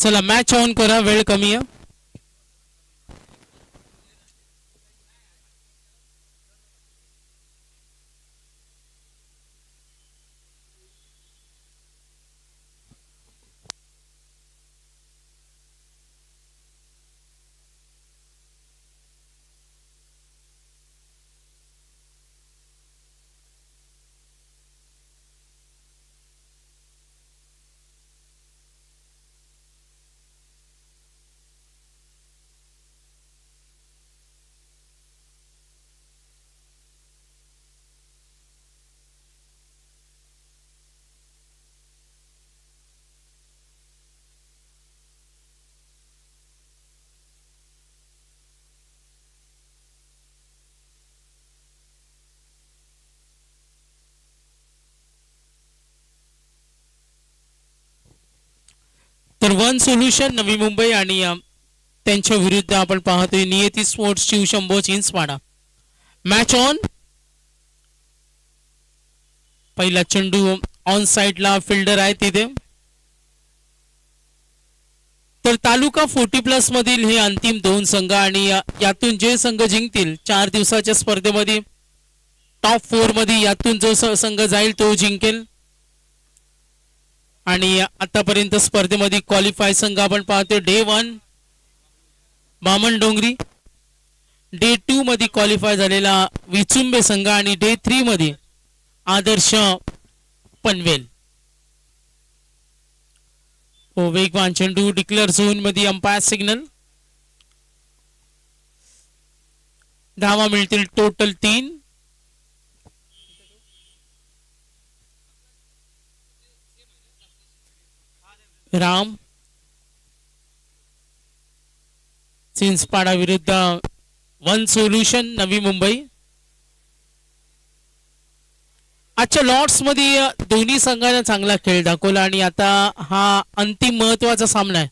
चला match on करा, वेळ कमी आहे. तर वन सोल्युशन नवी मुंबई आणि त्यांच्या विरुद्ध आपण पाहतोय Niyati sports Shivshambho Chinchwada. Match on. पहिला चेंडू ऑन साइडला फिल्डर आहे तिथे. तर तालुका 40+ मधील हे अंतिम 2 संघ आणि यातून जे संघ जिंकतील 4 दिवसाच्या स्पर्धेमध्ये टॉप 4 मध्ये यातून जो संघ जाईल तो जिंकेल. आणि आतापर्यंत स्पर्धेमध्ये क्वालिफाय संघ आपण पाहतो डे 1 बामण डोंगरी, डे 2 मध्ये क्वालिफाय झालेला विचुंबे संघ आणि डे 3 मध्ये आदर्श पनवेल. वेगवान चेंडू डिक्लेअर झोन मध्ये अंपायर सिग्नल. धावा मिळतील टोटल 3. राम चिंचपाडा विरुद्ध वन सोल्युशन नवी मुंबई. आजच्या लॉट्स मध्ये दोन्ही संघाने चांगला खेळ दाखवला आणि आता हा अंतिम महत्वाचा सामना आहे.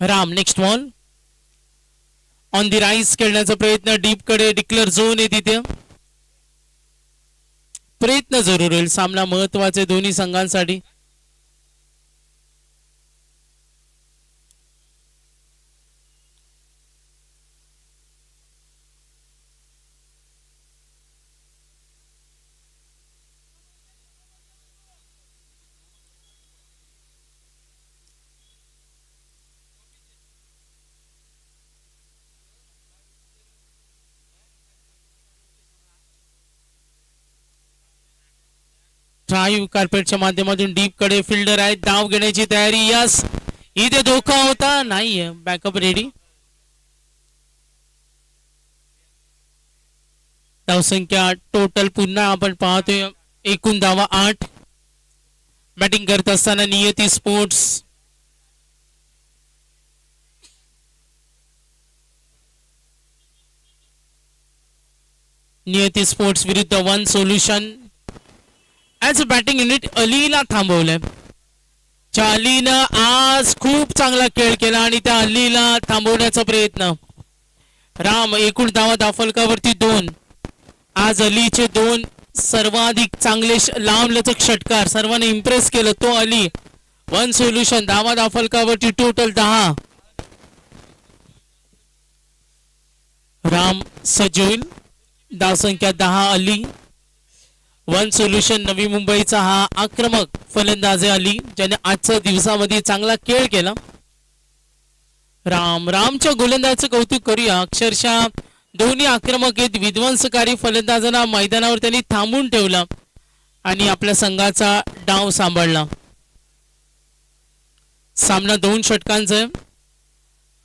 Ram next ball on the rice खेळण्याचा प्रयत्न, डीप कडे डिक्लेअर झोन आहे तिथे. प्रयत्न जरूर होईल, सामना महत्वाचे दोन्ही संघांसाठी. ड्राईव्ह कार्पेटच्या माध्यमातून डीप कडे फिल्डर आहे, धाव घेण्याची तयारी. यस, इथे धोका होता नाही, बॅकअप रेडी. धावसंख्या टोटल पुन्हा आपण पाहतोय एकूण धावा 8. बॅटिंग करत असताना नियती स्पोर्ट्स विरुद्ध one solution. As a batting unit अलीला थांबवलंय. अलीनं आज खूप चांगला खेळ केला आणि त्या अलीला थांबवण्याचा प्रयत्न. राम एकूण धावा दाफलकावरती 2. आज अलीचे 2 सर्वाधिक चांगले लांबलचक षटकार, सर्वांनी इम्प्रेस केलं तो अली. वन सोल्युशन धावा दाफलकावरती टोटल 10. राम सजोईल, धावसंख्या 10 अली. वन सोल्युशन नवी मुंबईचा हा आक्रमक फलंदाज अली, ज्याने आजच्या दिवसामध्ये चांगला खेळ केला. रामच्या गोलंदाजाचं कौतुक करूया. अक्षरशः दोन्ही आक्रमक आहेत, विध्वंसकारी फलंदाजांना मैदानावर त्यांनी थांबून ठेवला आणि आपल्या संघाचा डाव सांभाळला. सामना 2 षटकांचा आहे.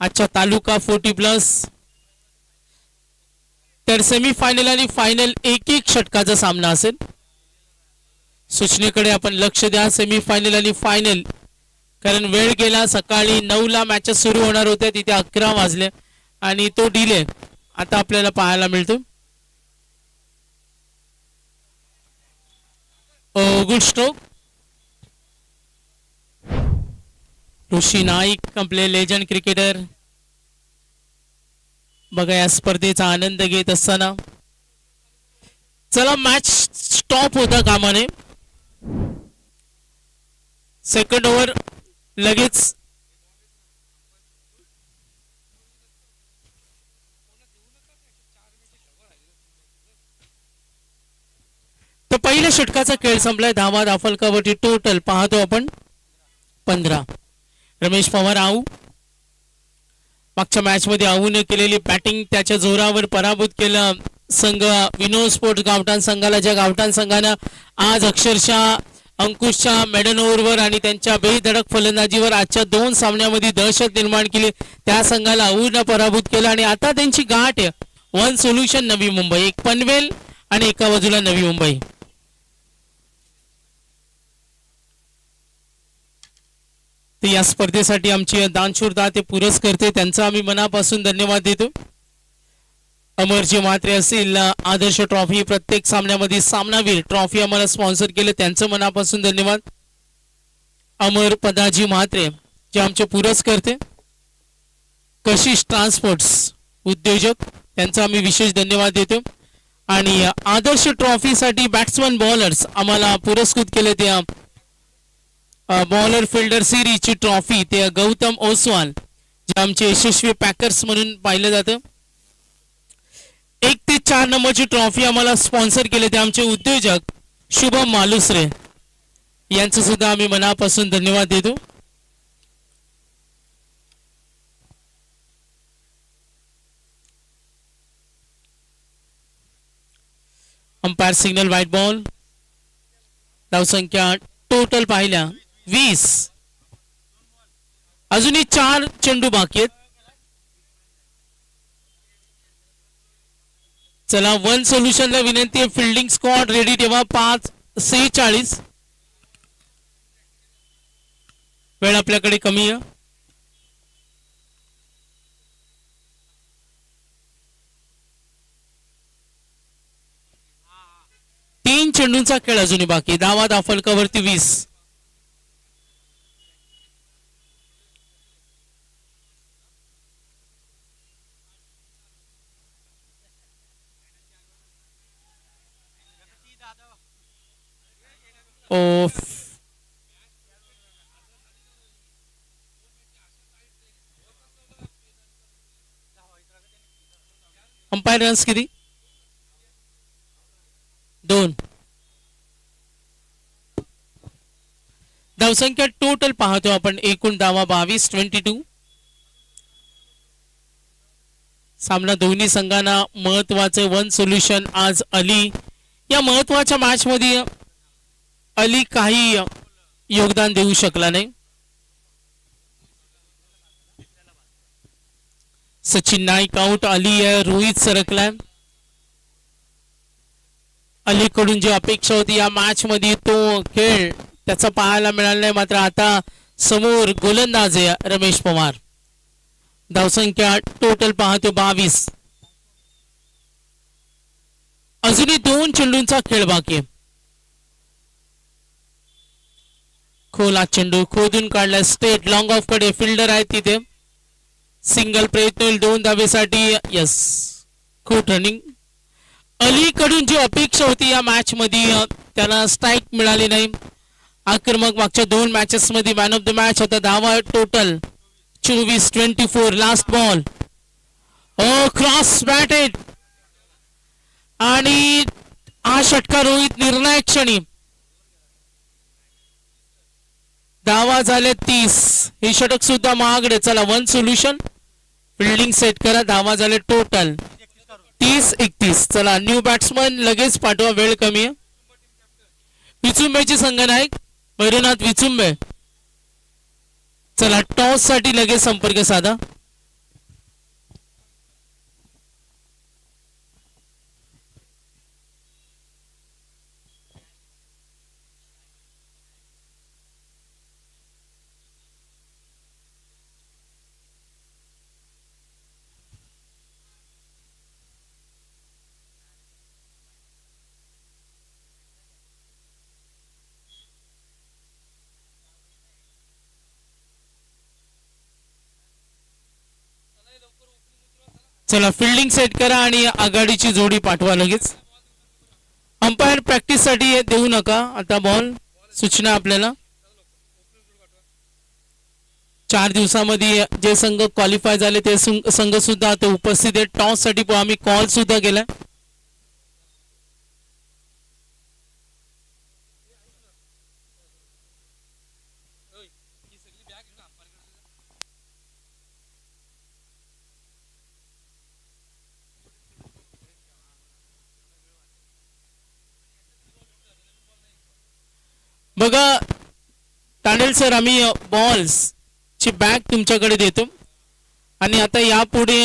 आजच्या तालुका 40+. तर सेमीफायनल आणि फायनल 1-1 षटकाचा सामना असेल. सूचनेकडे आपण लक्ष द्या, सेमीफायनल आणि फायनल, कारण वेळ गेला. सकाळी 9ला मॅचेस सुरू होणार होत्या, तिथे 11 वाजले आणि तो डिले आता आपल्याला पाहायला मिळतो. Good stroke. ऋषी नाईक आपले लेजंड क्रिकेटर बघा या स्पर्धेचा आनंद घेत असताना. चला मॅच स्टॉप होता कामाने. सेकंड ओव्हर लगेच तर पहिल्या षटकाचा खेळ संपलाय. धावा दाफलकावरती टोटल पाहतो आपण 15. रमेश पवार आऊ. मागच्या मॅच मध्ये आऊने केलेली बॅटिंग त्याच्या जोरावर पराभूत केलं संघ विनोद स्पोर्ट्स गावठाण संघाला, ज्या गावठाण संघानं आज अक्षरशः अंकुशच्या मेडन ओव्हरवर आणि त्यांच्या बेधडक फलंदाजीवर आजच्या 2 सामन्यामध्ये दहशत निर्माण केली. त्या संघाला आऊनं पराभूत केलं आणि आता त्यांची गाठ वन सोल्युशन नवी मुंबई, एक पनवेल आणि एका बाजूला नवी मुंबई. या स्पर्धेसाठी आमची दानशूरता ते पुरस्कर्ते त्यांचा आम्ही मनापासून धन्यवाद देतो. अमरजी म्हात्रे असतील, आदर्श ट्रॉफी प्रत्येक सामन्यामध्ये सामनावीर ट्रॉफी आम्हाला स्पॉन्सर केले, त्यांचं मनापासून धन्यवाद. अमर पदाजी म्हात्रे जे आमचे पुरस्कर्ते, कशिश ट्रान्सपोर्ट्स उद्योजक त्यांचा आम्ही विशेष धन्यवाद देतो. आणि आदर्श ट्रॉफीसाठी बॅट्समन बॉलर्स आम्हाला पुरस्कृत केले, त्या बॉलर फिल्डर सिरीजची ट्रॉफी ते गौतम ओसवाल जे आमचे यशस्वी पॅकर्स म्हणून पाहिलं जातं. 1 ते 4 नंबरची ट्रॉफी आम्हाला स्पॉन्सर केले ते आमचे उद्योजक शुभम मालुसरे, यांचं सुद्धा आम्ही मनापासून धन्यवाद देतो. Umpire signal white ball. धावसंख्या टोटल पाहिल्या 20. अजूनही 4 चेंडू बाकी आहेत. चला वन सोल्युशनला विनंती आहे, फिल्डिंग स्क्वॉड रेडी ठेवा. 5:46 वेळ आपल्याकडे कमी आहे. तीन चेंडूंचा खेळ अजूनही बाकी. धावा दाफलकावरती 20. अंपायर रन्स किती? 2. धावसंख्या टोटल पाहतो आपण, एकूण धावा 22-22. सामना दोन्ही संघांना महत्वाचे वन सोल्युशन. आज अली या महत्वाच्या मॅच मध्ये अली काही योगदान देऊ शकला नाही. सचिन नाईक आउट, अली रोहित सरकलाय. अलीकडून जी अपेक्षा होती या मॅच मध्ये तो खेळ त्याचा पाहायला मिळाला नाही. मात्र आता समोर गोलंदाज आहे रमेश पवार. धावसंख्या टोटल पाहतो 22. अजूनही 2 चेंडूंचा खेळ बाकी. खोला चेंडू खोदून काढला, स्टेट लॉंग ऑफ कडे फिल्डर आहे तिथे. सिंगल प्रयत्न होईल 2 धावेसाठी. यस, खूप रनिंग. अलीकडून जी अपेक्षा होती या मॅच मध्ये त्याला स्ट्राईक मिळाली नाही. आक्रमक मागच्या 2 मॅचेस मध्ये मॅन ऑफ द मॅच होता. धावा total 24-24. Last ball. Cross batted आणि हा षटकार रोहित निर्णायक क्षणी. धावा झाले 30. हे षटक सुद्धा महागडे. चला वन सोल्युशन फिल्डिंग सेट करा. धावा झाले टोटल 30-31. चला न्यू बॅट्समन लगेच पाठवा, वेळ कमी आहे. विचुंबेचे संघनायक भैरवनाथ विचुंबे. चला टॉस साठी लगेच संपर्क साधा. चला फिल्डिंग सेट करा आणि आघाडीची जोडी पाठवा लगेच. अंपायर प्रॅक्टिस साठी देऊ नका आता बॉल. सूचना आपल्याला. 4 दिवसामध्ये जे संघ क्वालिफाय झाले ते संघ सुद्धा ते उपस्थित आहेत. टॉस साठी आम्ही कॉल सुद्धा केलाय. बघा तांडेल सर, आम्ही बॉल्स ची बॅग तुमच्याकडे देतो आणि आता यापुढे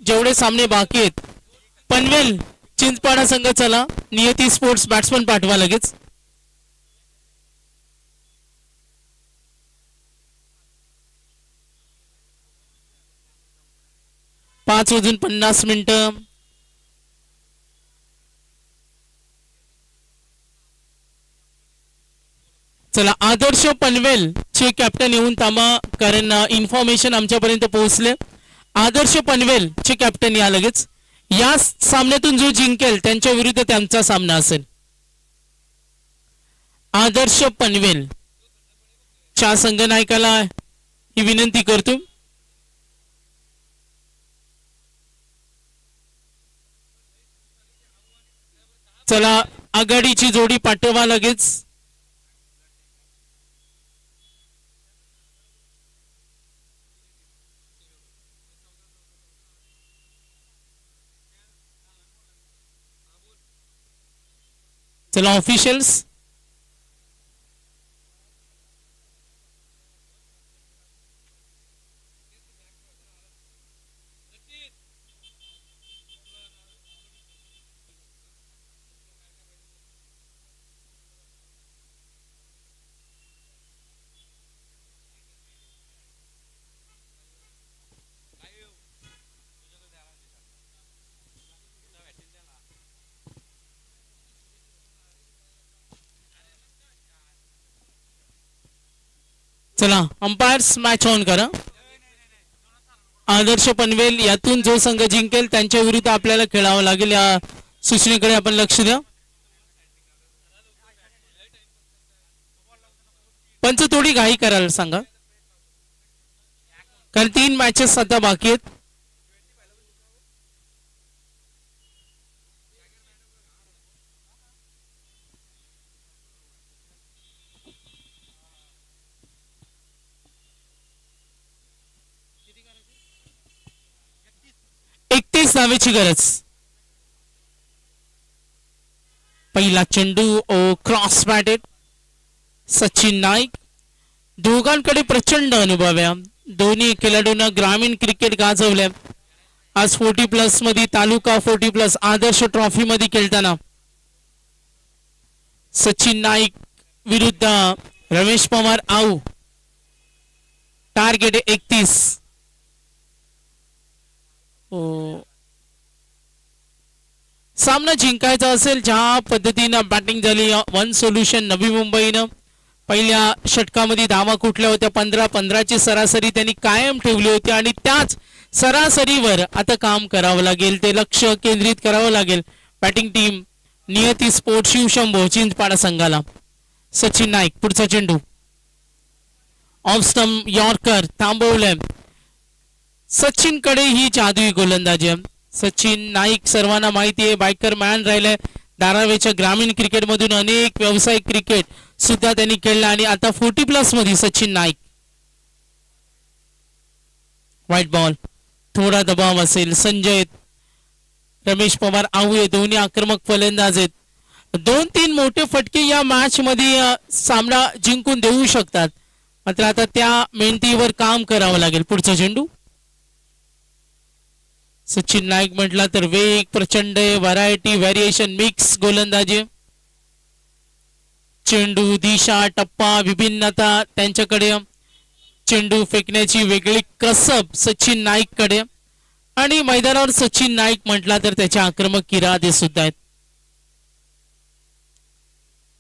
जेवढे सामने बाकी आहेत, पनवेल चिंचपाडा संघ चला, नियती स्पोर्ट्स बॅट्समन पाठवा लगेच. पाच वाजून 50 मिनिटं. चला, आदर्श पनवेल चे कॅप्टन येऊन थांबा, कारण इन्फॉर्मेशन आमच्यापर्यंत पोहोचले. आदर्श पनवेल चे कॅप्टन या लगेच. या सामन्यातून जो जिंकेल त्यांच्या विरुद्ध त्यांचा सामना असेल. आदर्श पनवेल च्या संघनायकाला ही विनंती करतो. चला, आघाडीची जोडी पाठवा लगेच. चला ऑफिशियल्स, चला अंपायर्स मॅच ऑन करा. आदर्श पनवेल यातून जो संघ जिंकेल त्यांच्या विरुद्ध आपल्याला खेळावं लागेल. या सूचनेकडे आपण लक्ष द्या. पंच थोडी घाई करायला सांगा, कारण 3 मॅचेस आता बाकी आहेत. धावेची गरज. पहिला चेंडू क्रॉस बॅटेड. सचिन नाईक. दोघांकडे प्रचंड अनुभव आहे. दोन्ही खेळाडूंना ग्रामीण क्रिकेट गाजवले. आज 40+ मध्ये, तालुका 40+ आदर्श ट्रॉफी मध्ये खेळताना सचिन नाईक विरुद्ध रमेश पवार आऊ. टार्गेट 31. सामना जिंकायचा असेल ज्या पद्धतीनं बॅटिंग झाली वन सोल्युशन नवी मुंबईनं पहिल्या षटकामध्ये धावा कुठल्या होत्या 15-15 सरासरी त्यांनी कायम ठेवली होती आणि त्याच सरासरीवर आता काम करावं लागेल. ते लक्ष केंद्रित करावं लागेल बॅटिंग टीम नियती स्पोर्ट शिवशंभो चिंचपाडा संघाला. सचिन नाईक पुढचा चेंडू ऑफ स्टंप यॉर्कर थांबवलंय. सचिन कडे ही जादुई गोलंदाजी आहे. सचिन नाईक सर्वांना माहिती आहे बायकर मॅन राहिलाय. धारावीच्या ग्रामीण क्रिकेट मधून अनेक व्यावसायिक क्रिकेट सुद्धा त्यांनी खेळला आणि आता 40+ मध्ये सचिन नाईक. व्हाईट बॉल, थोडा दबाव असेल. संजय रमेश पवार आऊ दोन्ही आक्रमक फलंदाज आहेत. 2-3 मोठे फटके या मॅच मध्ये सामना जिंकून देऊ शकतात, मात्र आता त्या मेहनतीवर काम करावं लागेल. पुढचा चेंडू सचिन नाईक म्हटला तर वेग प्रचंड, व्हरायटी व्हेरिएशन मिक्स गोलंदाजी. चेंडू दिशा टप्पा विभिन्नता त्यांच्याकडे. चेंडू फेकण्याची वेगळी कसब सचिन नाईक कडे आणि मैदानावर सचिन नाईक म्हटला तर त्याच्या आक्रमक इरादे सुद्धा आहेत.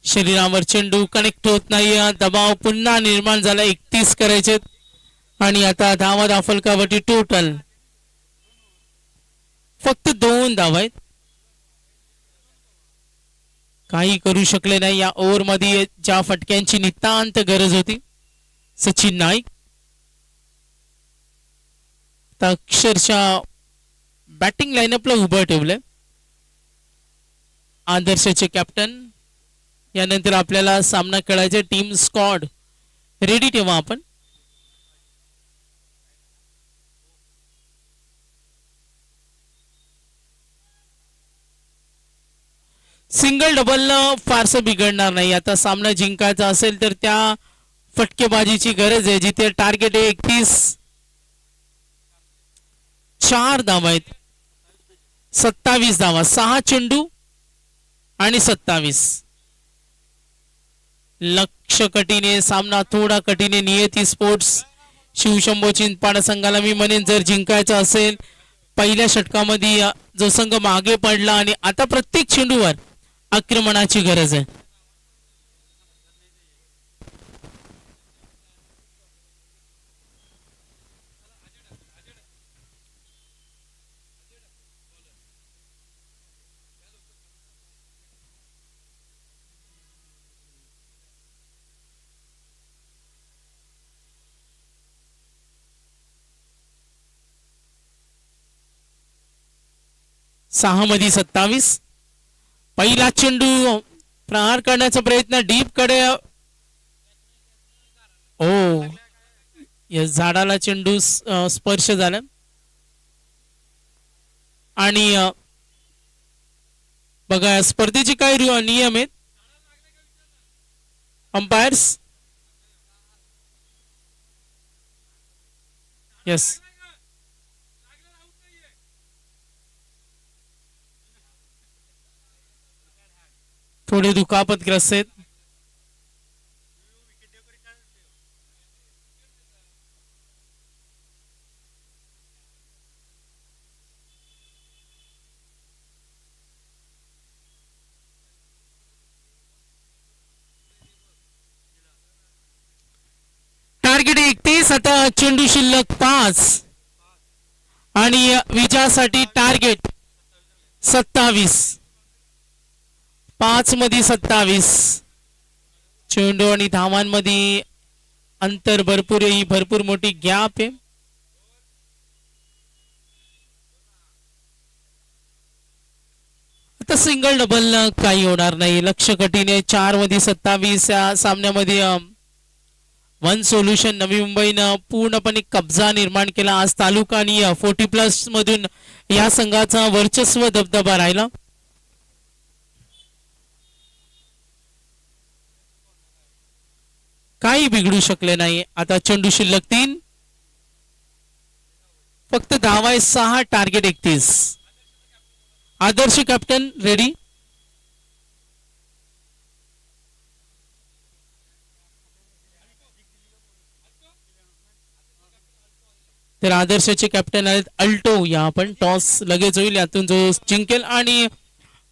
शरीरावर चेंडू कनेक्ट होत नाही. दबाव पुन्हा निर्माण झाला. 31 करायचे आणि आता धावा दाफलकावरती टोटल फक्त 2 धावा आहेत. काही करू शकले नाही या ओव्हर मध्ये ज्या फटक्यांची नितांत गरज होती. सचिन नाईक आता अक्षरशः बॅटिंग लाईनअपला उभं ठेवलंय आदर्शचे कॅप्टन. यानंतर आपल्याला सामना खेळायचा. टीम स्क्वॉड रेडी ठेवा आपण. सिंगल डबल फारसं बिघडणार नाही. आता सामना जिंकायचा असेल तर त्या फटकेबाजीची गरज आहे जिथे टार्गेट आहे 31. 4 धावा आहेत. 27 धावा. 6 चेंडू आणि 27. लक्ष कटीने सामना थोडा कटीने. नियती स्पोर्ट्स शिवशंभो चिंचपाड संघाला मी म्हणेन जर जिंकायचं असेल पहिल्या षटकामध्ये जो संघ मागे पडला आणि आता प्रत्येक चेंडूवर आक्रमणाची गरज आहे. सहा मध्ये 27. पहिला चेंडू प्रहार करण्याचा प्रयत्न डीप कडे. ओ या झाडाला चेंडू स्पर्श झाला आणि बघा स्पर्धेचे काय नियम आहेत. अंपायर्स यस थोडे दुखापतग्रस्त आहेत. टार्गेट 31. आता चेंडू शिल्लक 5 आणि विजयासाठी टार्गेट 27. 5 मध्ये 27. चेंडू आणि धावांमध्ये अंतर भरपूर आहे. ही भरपूर मोठी गॅप आहे. आता सिंगल डबल काही होणार नाही. लक्ष कटीने 4 मध्ये 27 या सामन्यामध्ये वन सोल्युशन नवी मुंबईनं पूर्णपणे कब्जा निर्माण केला. आज तालुका आणि 40+ मधून या संघाचा वर्चस्व दबदबा राहिला. काही बिघडू शकले नाही. आता चेंडू शिल्लक 3. फक्त धावा 6. टार्गेट 31. आदर्श कॅप्टन रेडी. तर आदर्शचे कॅप्टन आहेत अल्टो. या आपण टॉस लगेच होईल. यातून जो जिंकेल आणि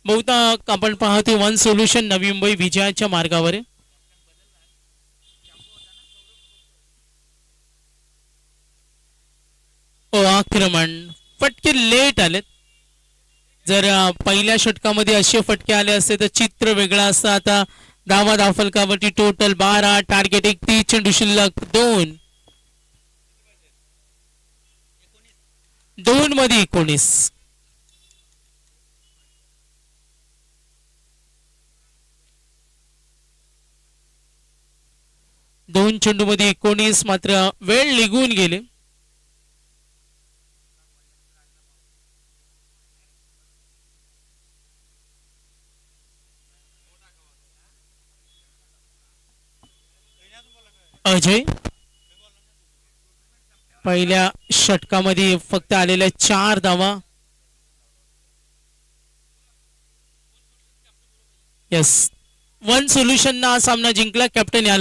बहुधा आपण पाहतो वन सोल्युशन नवी मुंबई विजयाच्या मार्गावर आहे. आक्रमण फटके लेट आलेत. जर पहिल्या षटकामध्ये असे फटके आले असते तर चित्र वेगळं असतं. आता धावा धावफलकावरती टोटल 12. टार्गेट 31. चेंडू शिल्लक 2. 2 मध्ये 19. दोन चेंडू मध्ये 19. मात्र वेळ निघून गेले. अजय पहिल्या षटकामध्ये फक्त आलेल्या 4 धावा. यस वन सोल्युशन ना सामना जिंकला. कॅप्टन याला